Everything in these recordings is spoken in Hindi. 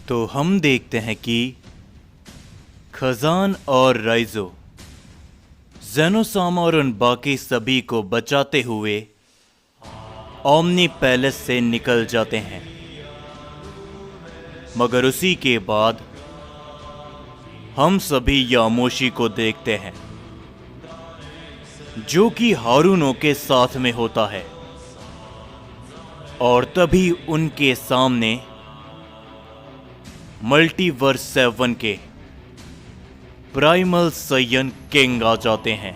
तो हम देखते हैं कि खजान और राइजो जेनोसामा और उन बाकी सभी को बचाते हुए ओमनी पैलेस से निकल जाते हैं। मगर उसी के बाद हम सभी यामोशी को देखते हैं जो कि हारुनो के साथ में होता है, और तभी उनके सामने मल्टीवर्स 7 के प्राइमल सैयन किंग आ जाते हैं,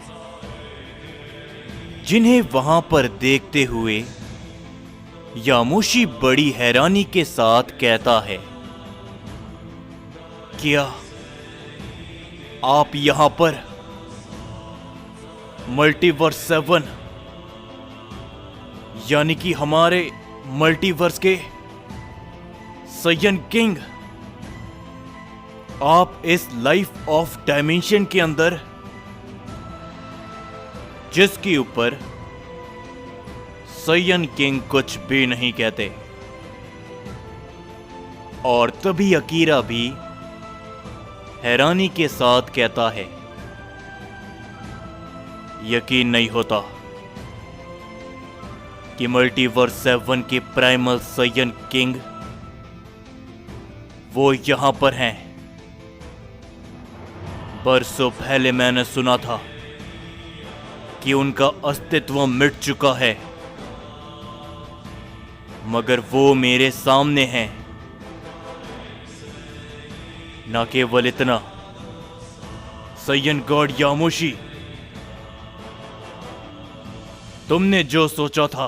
जिन्हें वहां पर देखते हुए यामोशी बड़ी हैरानी के साथ कहता है, क्या आप यहां पर मल्टीवर्स 7 यानी कि हमारे मल्टीवर्स के सैयन किंग, आप इस लाइफ ऑफ डायमेंशन के अंदर जिसके ऊपर सैयन किंग कुछ भी नहीं कहते। और तभी अकीरा भी हैरानी के साथ कहता है, यकीन नहीं होता कि मल्टीवर्स 7 के प्राइमल सैयन किंग वो यहां पर हैं। बरसों पहले मैंने सुना था कि उनका अस्तित्व मिट चुका है, मगर वो मेरे सामने हैं। न केवल इतना, सैयन गॉड यामोशी, तुमने जो सोचा था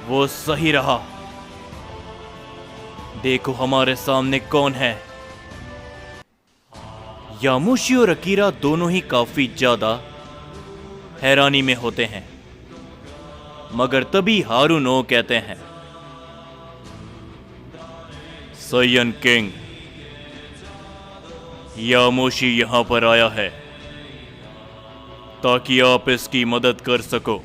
वो सही रहा। देखो हमारे सामने कौन है। यामोशी और अकीरा दोनों ही काफी ज्यादा हैरानी में होते हैं, मगर तभी हारुनो कहते हैं, सैयन किंग, यामोशी यहां पर आया है ताकि आप इसकी मदद कर सको,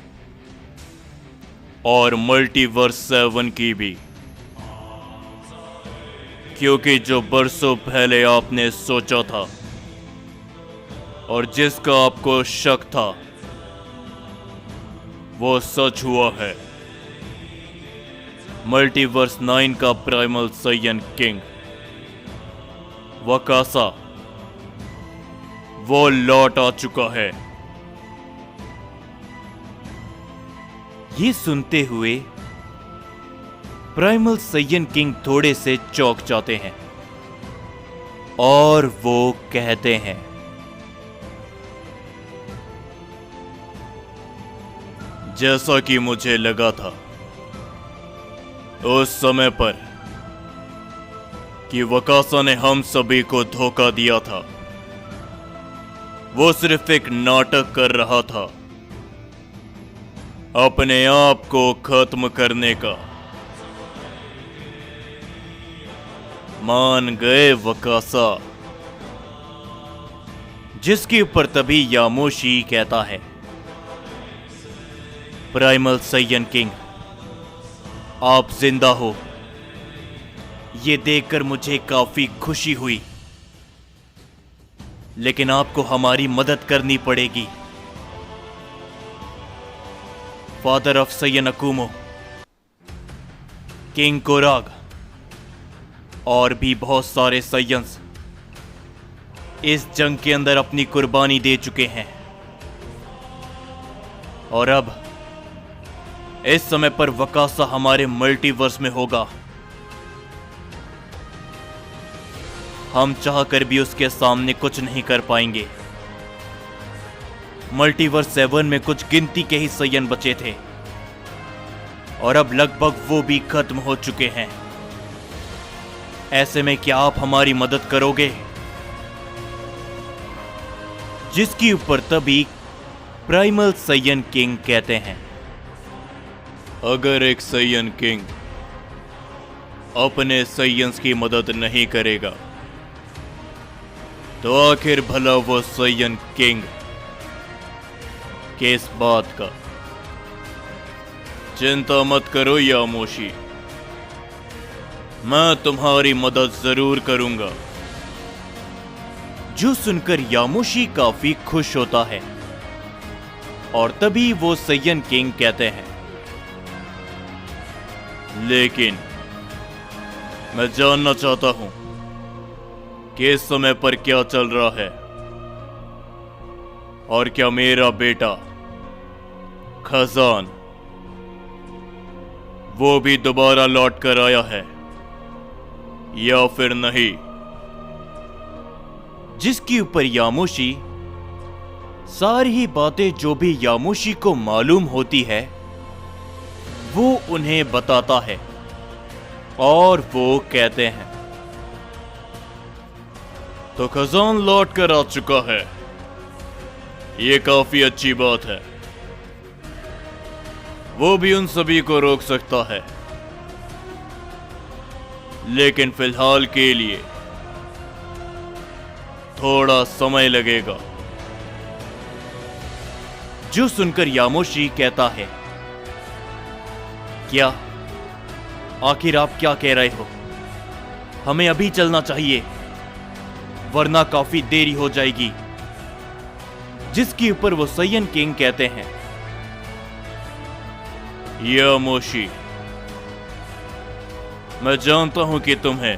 और मल्टीवर्स 7 की भी, क्योंकि जो बरसों पहले आपने सोचा था और जिसका आपको शक था वो सच हुआ है। मल्टीवर्स 9 का प्राइमल सैयन किंग वकासा वो लौट आ चुका है। ये सुनते हुए प्राइमल सैयन किंग थोड़े से चौंक जाते हैं और वो कहते हैं, जैसा कि मुझे लगा था उस समय पर कि वकासा ने हम सभी को धोखा दिया था। वो सिर्फ एक नाटक कर रहा था अपने आप को खत्म करने का। मान गए वकासा। जिसके ऊपर तभी यामोशी कहता है, प्राइमल सैयन किंग, आप जिंदा हो, ये देखकर मुझे काफी खुशी हुई, लेकिन आपको हमारी मदद करनी पड़ेगी। फादर ऑफ सैयन अकुमो, किंग कोराग और भी बहुत सारे सैयन्स इस जंग के अंदर अपनी कुर्बानी दे चुके हैं, और अब इस समय पर वकासा हमारे मल्टीवर्स में होगा। हम चाहकर भी उसके सामने कुछ नहीं कर पाएंगे। मल्टीवर्स 7 में कुछ गिनती के ही सैयन बचे थे, और अब लगभग वो भी खत्म हो चुके हैं। ऐसे में क्या आप हमारी मदद करोगे? जिसके ऊपर तभी प्राइमल सैयन किंग कहते हैं, अगर एक सैयन किंग अपने सैयन्स की मदद नहीं करेगा तो आखिर भला वो सैयन किंग किस बात का? चिंता मत करो यामोशी, मैं तुम्हारी मदद जरूर करूंगा। जो सुनकर यामोशी काफी खुश होता है और तभी वो सैयन किंग कहते हैं, लेकिन मैं जानना चाहता हूं कि इस समय पर क्या चल रहा है और क्या मेरा बेटा खजान वो भी दोबारा लौट कर आया है या फिर नहीं। जिसके ऊपर यामोशी सारी ही बातें जो भी यामोशी को मालूम होती है वो उन्हें बताता है और वो कहते हैं, तो खजान लौट कर आ चुका है, ये काफी अच्छी बात है। वो भी उन सभी को रोक सकता है, लेकिन फिलहाल के लिए थोड़ा समय लगेगा। जो सुनकर यामोशी कहता है, क्या? आखिर आप क्या कह रहे हो? हमें अभी चलना चाहिए वरना काफी देरी हो जाएगी। जिसके ऊपर वो सैयन किंग कहते हैं, यामोशी मैं जानता हूं कि तुम्हें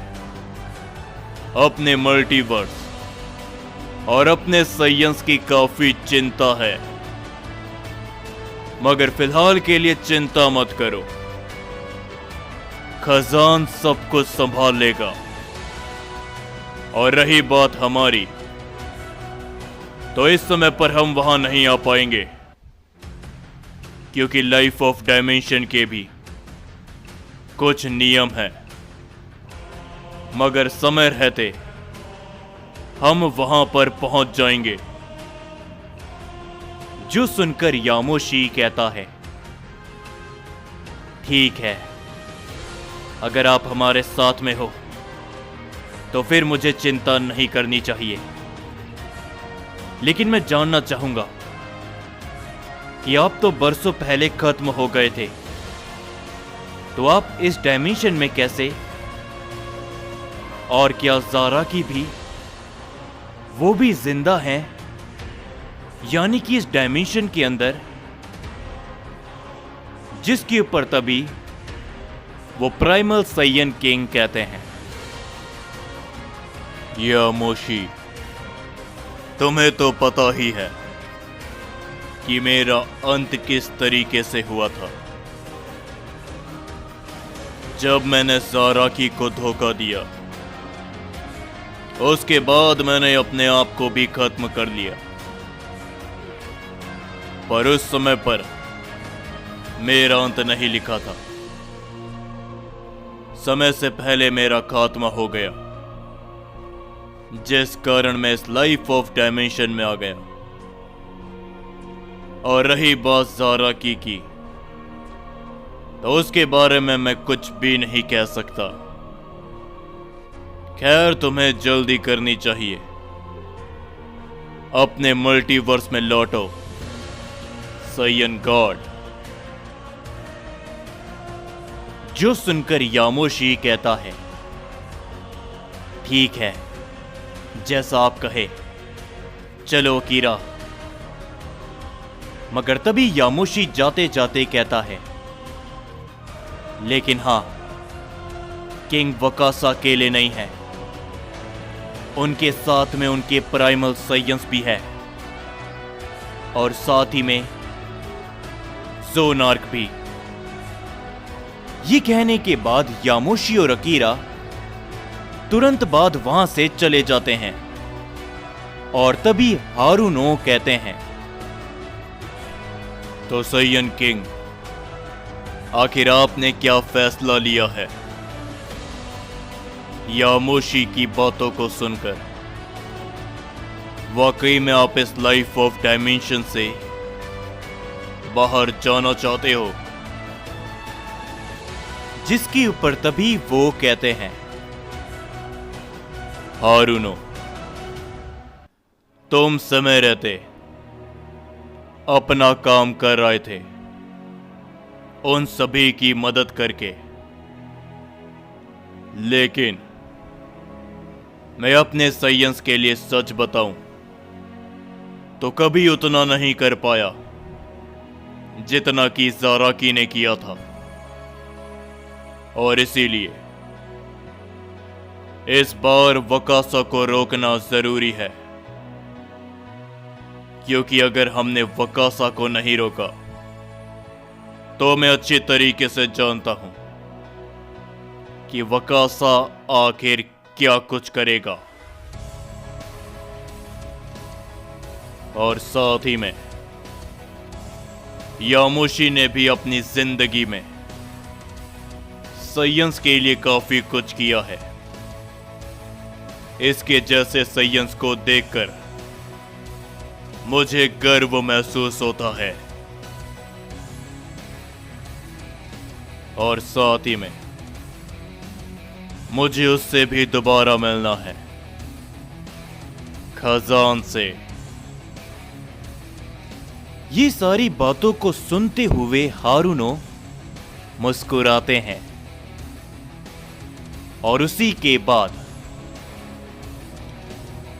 अपने मल्टीवर्स और अपने साइंस की काफी चिंता है, मगर फिलहाल के लिए चिंता मत करो, खजान सब कुछ संभाल लेगा। और रही बात हमारी, तो इस समय पर हम वहां नहीं आ पाएंगे, क्योंकि लाइफ ऑफ डायमेंशन के भी कुछ नियम हैं, मगर समय रहते हम वहां पर पहुंच जाएंगे। जो सुनकर यामोशी कहता है, ठीक है, अगर आप हमारे साथ में हो तो फिर मुझे चिंता नहीं करनी चाहिए, लेकिन मैं जानना चाहूंगा कि आप तो बरसों पहले खत्म हो गए थे, तो आप इस डायमेंशन में कैसे? और क्या ज़ारा की भी वो भी जिंदा हैं? यानी कि इस डायमेंशन के अंदर? जिसके ऊपर तभी वो प्राइमल सैयन किंग कहते हैं, यामोशी तुम्हें तो पता ही है कि मेरा अंत किस तरीके से हुआ था। जब मैंने ज़ारा की को धोखा दिया, उसके बाद मैंने अपने आप को भी खत्म कर लिया, पर उस समय पर मेरा अंत नहीं लिखा था। समय से पहले मेरा खात्मा हो गया, जिस कारण मैं इस लाइफ ऑफ डायमेंशन में आ गया। और रही बात ज़ारा की तो उसके बारे में मैं कुछ भी नहीं कह सकता। खैर, तुम्हें जल्दी करनी चाहिए, अपने मल्टीवर्स में लौटो सैयन गॉड। जो सुनकर यामोशी कहता है, ठीक है, जैसा आप कहे, चलो अकीरा। मगर तभी यामोशी जाते जाते कहता है, लेकिन हां, किंग वकासा अकेले नहीं है, उनके साथ में उनके प्राइमल साइंस भी है, और साथ ही में ज़ोनार्क भी। ये कहने के बाद यामोशी और अकीरा तुरंत बाद वहां से चले जाते हैं, और तभी हारुनो कहते हैं, तो सैयन किंग, आखिर आपने क्या फैसला लिया है? यामोशी की बातों को सुनकर वाकई में आप इस लाइफ ऑफ डायमेंशन से बाहर जाना चाहते हो? जिसके ऊपर तभी वो कहते हैं, हारुनो, तुम समय रहते अपना काम कर रहे थे, उन सभी की मदद करके, लेकिन मैं अपने साइंस के लिए सच बताऊं तो कभी उतना नहीं कर पाया जितना कि ज़ाराकी ने किया था। और इसीलिए इस बार वकासा को रोकना जरूरी है, क्योंकि अगर हमने वकासा को नहीं रोका तो मैं अच्छी तरीके से जानता हूं कि वकासा आखिर क्या कुछ करेगा। और साथ ही में यामुशी ने भी अपनी जिंदगी में साइंस के लिए काफी कुछ किया है। इसके जैसे साइंस को देखकर मुझे गर्व महसूस होता है। और साथ ही में मुझे उससे भी दोबारा मिलना है, खजान से। ये सारी बातों को सुनते हुए हारुनो मुस्कुराते हैं। और उसी के बाद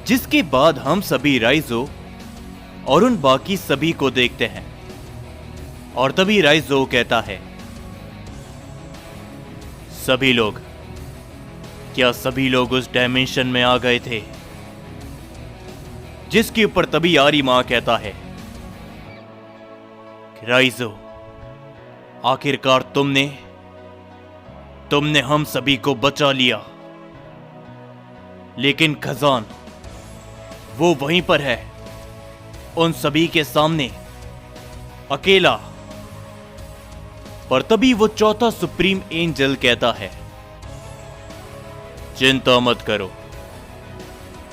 जिसके बाद हम सभी राइजो और उन बाकी सभी को देखते हैं। और तभी राइजो कहता है, सभी लोग, क्या सभी लोग उस डायमेंशन में आ गए थे? जिसके ऊपर तभी आरिमा कहता है, राइजो, आखिरकार तुमने हम सभी को बचा लिया। लेकिन खजान वो वहीं पर है, उन सभी के सामने, अकेला। पर तभी वो चौथा सुप्रीम एंजल कहता है, चिंता मत करो,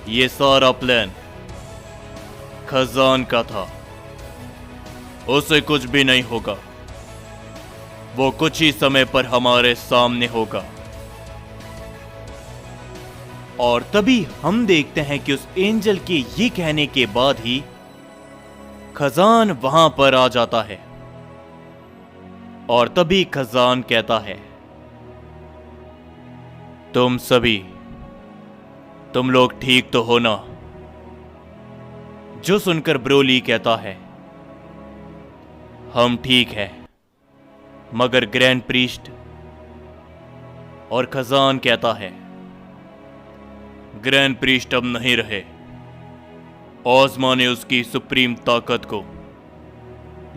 ये सारा प्लान खजान का था, उसे कुछ भी नहीं होगा, वो कुछ ही समय पर हमारे सामने होगा। और तभी हम देखते हैं कि उस एंजल के ये कहने के बाद ही खजान वहां पर आ जाता है। और तभी खजान कहता है, तुम लोग ठीक तो हो ना? जो सुनकर ब्रोली कहता है, हम ठीक है, मगर ग्रैंड प्रीस्ट। और खजान कहता है, ग्रैंड प्रीस्ट अब नहीं रहे, ओज़मा ने उसकी सुप्रीम ताकत को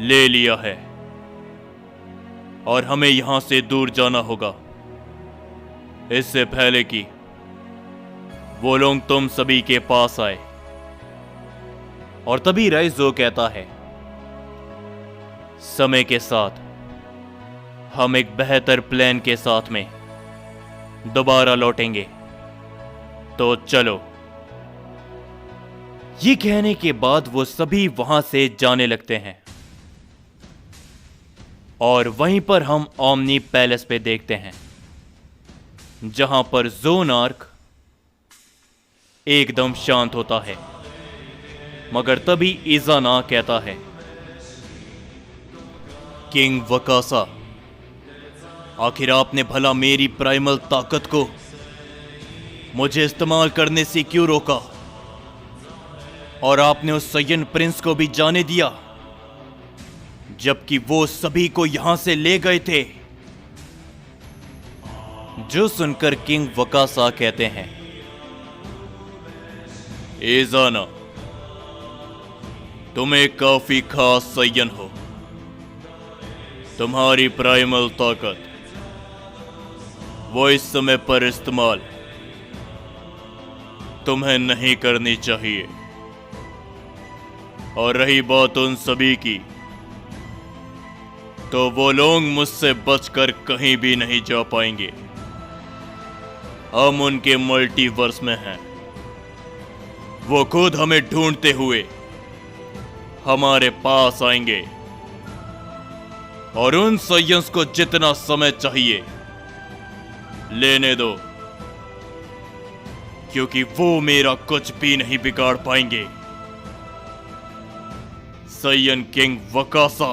ले लिया है और हमें यहां से दूर जाना होगा, इससे पहले कि वो लोग तुम सभी के पास आए। और तभी राइजो कहता है, समय के साथ हम एक बेहतर प्लान के साथ में दोबारा लौटेंगे, तो चलो। ये कहने के बाद वो सभी वहां से जाने लगते हैं। और वहीं पर हम ओमनी पैलेस पे देखते हैं, जहां पर ज़ोनार्क एकदम शांत होता है। मगर तभी इज़ाना कहता है, किंग वकासा, आखिर आपने भला मेरी प्राइमल ताकत को मुझे इस्तेमाल करने से क्यों रोका? और आपने उस सय्यन प्रिंस को भी जाने दिया, जबकि वो सभी को यहां से ले गए थे। जो सुनकर किंग वकासा कहते हैं, इज़ाना, तुम एक काफी खास सय्यन हो, तुम्हारी प्राइमल ताकत वो इस समय पर इस्तेमाल तुम्हें नहीं करनी चाहिए। और रही बात उन सभी की, तो वो लोग मुझसे बचकर कहीं भी नहीं जा पाएंगे। हम उनके मल्टीवर्स में हैं, वो खुद हमें ढूंढते हुए हमारे पास आएंगे। और उन साइंस को जितना समय चाहिए लेने दो, क्योंकि वो मेरा कुछ भी नहीं बिगाड़ पाएंगे। सय्यन किंग वकासा।